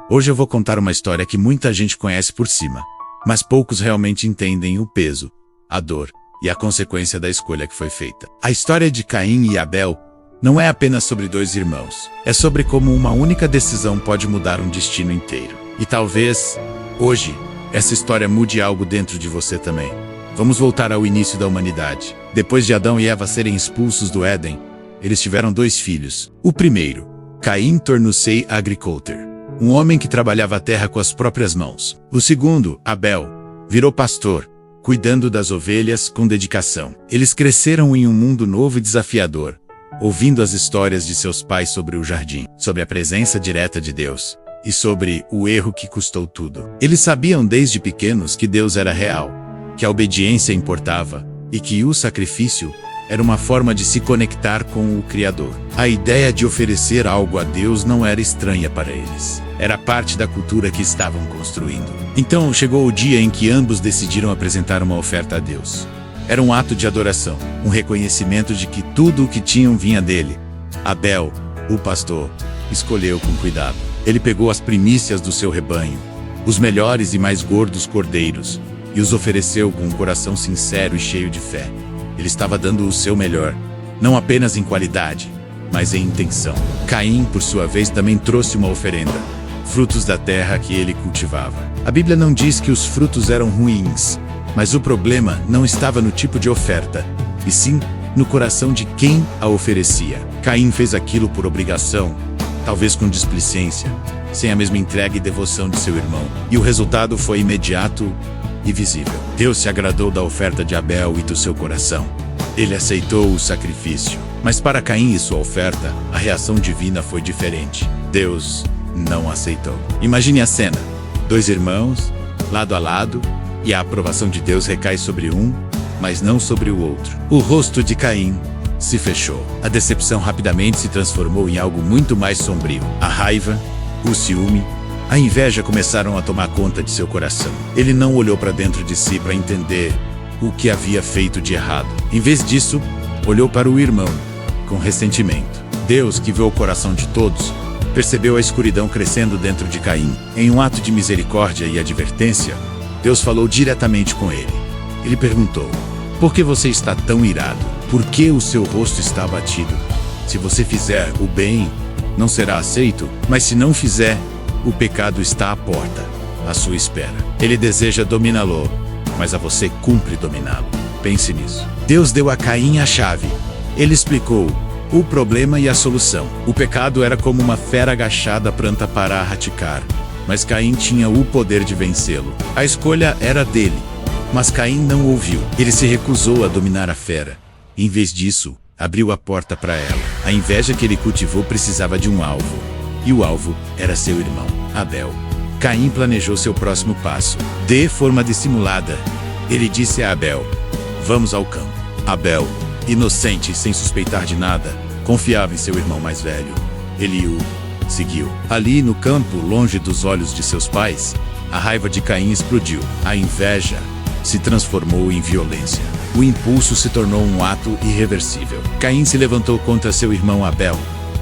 Hoje eu vou contar uma história que muita gente conhece por cima, mas poucos realmente entendem o peso, a dor e a consequência da escolha que foi feita. A história de Caim e Abel não é apenas sobre dois irmãos, é sobre como uma única decisão pode mudar um destino inteiro. E talvez, hoje, essa história mude algo dentro de você também. Vamos voltar ao início da humanidade. Depois de Adão e Eva serem expulsos do Éden, eles tiveram dois filhos. O primeiro, Caim tornou-se agricultor, um homem que trabalhava a terra com as próprias mãos. O segundo, Abel, virou pastor, cuidando das ovelhas com dedicação. Eles cresceram em um mundo novo e desafiador, ouvindo as histórias de seus pais sobre o jardim, sobre a presença direta de Deus e sobre o erro que custou tudo. Eles sabiam desde pequenos que Deus era real, que a obediência importava e que o sacrifício era uma forma de se conectar com o Criador. A ideia de oferecer algo a Deus não era estranha para eles. Era parte da cultura que estavam construindo. Então chegou o dia em que ambos decidiram apresentar uma oferta a Deus. Era um ato de adoração, um reconhecimento de que tudo o que tinham vinha dele. Abel, o pastor, escolheu com cuidado. Ele pegou as primícias do seu rebanho, os melhores e mais gordos cordeiros, e os ofereceu com um coração sincero e cheio de fé. Ele estava dando o seu melhor, não apenas em qualidade, mas em intenção. Caim, por sua vez, também trouxe uma oferenda, frutos da terra que ele cultivava. A Bíblia não diz que os frutos eram ruins, mas o problema não estava no tipo de oferta, e sim no coração de quem a oferecia. Caim fez aquilo por obrigação, talvez com displicência, sem a mesma entrega e devoção de seu irmão. E o resultado foi imediato e visível. Deus se agradou da oferta de Abel e do seu coração. Ele aceitou o sacrifício. Mas para Caim e sua oferta, a reação divina foi diferente. Deus não aceitou. Imagine a cena. Dois irmãos, lado a lado, e a aprovação de Deus recai sobre um, mas não sobre o outro. O rosto de Caim se fechou. A decepção rapidamente se transformou em algo muito mais sombrio. A raiva, o ciúme, a inveja começaram a tomar conta de seu coração. Ele não olhou para dentro de si para entender o que havia feito de errado. Em vez disso, olhou para o irmão, com ressentimento. Deus, que vê o coração de todos, percebeu a escuridão crescendo dentro de Caim. Em um ato de misericórdia e advertência, Deus falou diretamente com ele. Ele perguntou: por que você está tão irado? Por que o seu rosto está abatido? Se você fizer o bem, não será aceito, mas se não fizer, o pecado está à porta, à sua espera. Ele deseja dominá-lo, mas a você cumpre dominá-lo. Pense nisso. Deus deu a Caim a chave. Ele explicou o problema e a solução. O pecado era como uma fera agachada pronta para arraticar, mas Caim tinha o poder de vencê-lo. A escolha era dele, mas Caim não ouviu. Ele se recusou a dominar a fera. Em vez disso, abriu a porta para ela. A inveja que ele cultivou precisava de um alvo, e o alvo era seu irmão, Abel. Caim planejou seu próximo passo. De forma dissimulada, ele disse a Abel: vamos ao campo. Abel, inocente e sem suspeitar de nada, confiava em seu irmão mais velho. Ele o seguiu. Ali no campo, longe dos olhos de seus pais, a raiva de Caim explodiu. A inveja se transformou em violência. O impulso se tornou um ato irreversível. Caim se levantou contra seu irmão Abel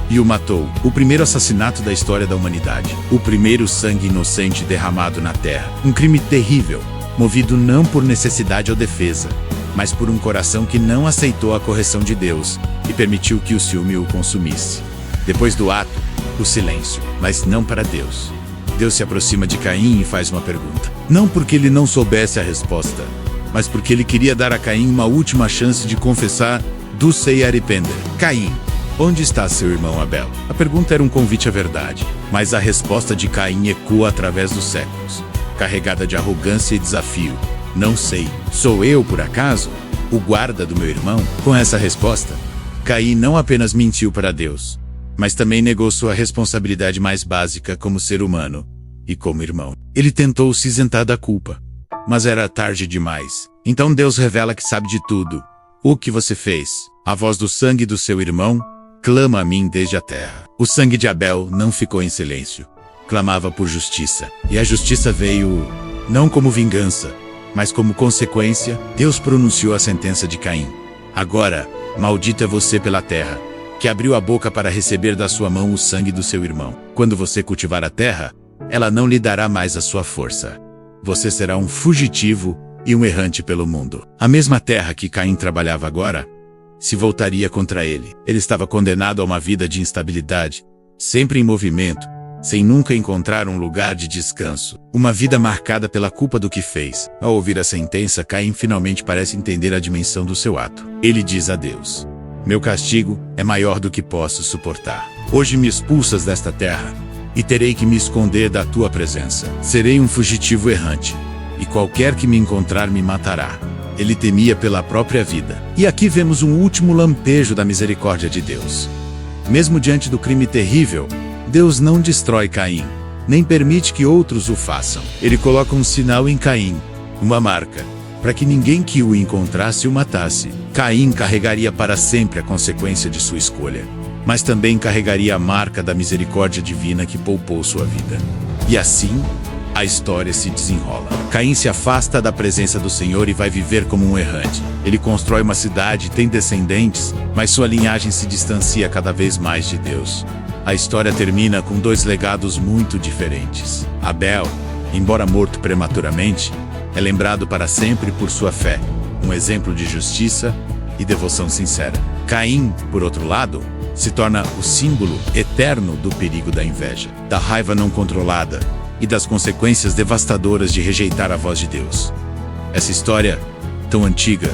e o matou. O primeiro assassinato da história da humanidade. O primeiro sangue inocente derramado na terra. Um crime terrível, movido não por necessidade ou defesa, mas por um coração que não aceitou a correção de Deus e permitiu que o ciúme o consumisse. Depois do ato, o silêncio, mas não para Deus. Deus se aproxima de Caim e faz uma pergunta. Não porque ele não soubesse a resposta, mas porque ele queria dar a Caim uma última chance de confessar do se arrepender. Caim, onde está seu irmão Abel? A pergunta era um convite à verdade, mas a resposta de Caim ecoa através dos séculos, carregada de arrogância e desafio. Não sei. Sou eu, por acaso, o guarda do meu irmão? Com essa resposta, Caim não apenas mentiu para Deus, mas também negou sua responsabilidade mais básica como ser humano e como irmão. Ele tentou se isentar da culpa, mas era tarde demais. Então Deus revela que sabe de tudo. O que você fez? A voz do sangue do seu irmão clama a mim desde a terra. O sangue de Abel não ficou em silêncio. Clamava por justiça. E a justiça veio não como vingança, mas como consequência. Deus pronunciou a sentença de Caim. Agora, maldito é você pela terra, que abriu a boca para receber da sua mão o sangue do seu irmão. Quando você cultivar a terra, ela não lhe dará mais a sua força. Você será um fugitivo e um errante pelo mundo. A mesma terra que Caim trabalhava agora se voltaria contra ele. Ele estava condenado a uma vida de instabilidade, sempre em movimento, sem nunca encontrar um lugar de descanso. Uma vida marcada pela culpa do que fez. Ao ouvir a sentença, Caim finalmente parece entender a dimensão do seu ato. Ele diz a Deus: meu castigo é maior do que posso suportar. Hoje me expulsas desta terra, e terei que me esconder da tua presença. Serei um fugitivo errante, e qualquer que me encontrar me matará. Ele temia pela própria vida. E aqui vemos um último lampejo da misericórdia de Deus. Mesmo diante do crime terrível, Deus não destrói Caim, nem permite que outros o façam. Ele coloca um sinal em Caim, uma marca, para que ninguém que o encontrasse o matasse. Caim carregaria para sempre a consequência de sua escolha, mas também carregaria a marca da misericórdia divina que poupou sua vida. E assim, a história se desenrola. Caim se afasta da presença do Senhor e vai viver como um errante. Ele constrói uma cidade, tem descendentes, mas sua linhagem se distancia cada vez mais de Deus. A história termina com dois legados muito diferentes. Abel, embora morto prematuramente, é lembrado para sempre por sua fé, um exemplo de justiça e devoção sincera. Caim, por outro lado, se torna o símbolo eterno do perigo da inveja, da raiva não controlada e das consequências devastadoras de rejeitar a voz de Deus. Essa história, tão antiga,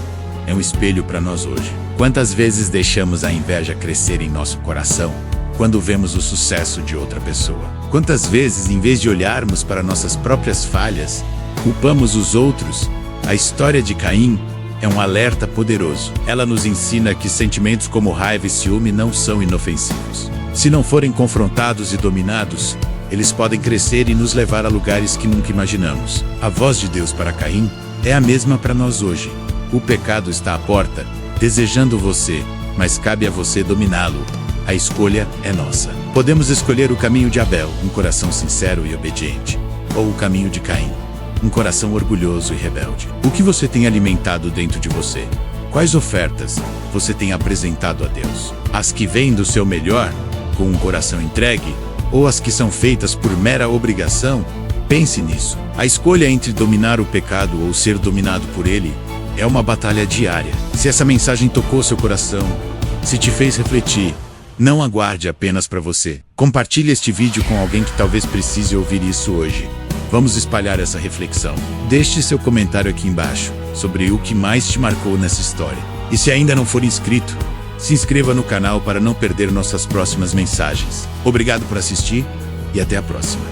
é um espelho para nós hoje. Quantas vezes deixamos a inveja crescer em nosso coração quando vemos o sucesso de outra pessoa? Quantas vezes, em vez de olharmos para nossas próprias falhas, culpamos os outros? A história de Caim é um alerta poderoso. Ela nos ensina que sentimentos como raiva e ciúme não são inofensivos. Se não forem confrontados e dominados, eles podem crescer e nos levar a lugares que nunca imaginamos. A voz de Deus para Caim é a mesma para nós hoje. O pecado está à porta, desejando você, mas cabe a você dominá-lo. A escolha é nossa. Podemos escolher o caminho de Abel, um coração sincero e obediente, ou o caminho de Caim, um coração orgulhoso e rebelde. O que você tem alimentado dentro de você? Quais ofertas você tem apresentado a Deus? As que vêm do seu melhor, com um coração entregue, ou as que são feitas por mera obrigação? Pense nisso. A escolha entre dominar o pecado ou ser dominado por ele é uma batalha diária. Se essa mensagem tocou seu coração, se te fez refletir, não aguarde apenas para você. Compartilhe este vídeo com alguém que talvez precise ouvir isso hoje. Vamos espalhar essa reflexão. Deixe seu comentário aqui embaixo sobre o que mais te marcou nessa história. E se ainda não for inscrito, se inscreva no canal para não perder nossas próximas mensagens. Obrigado por assistir e até a próxima.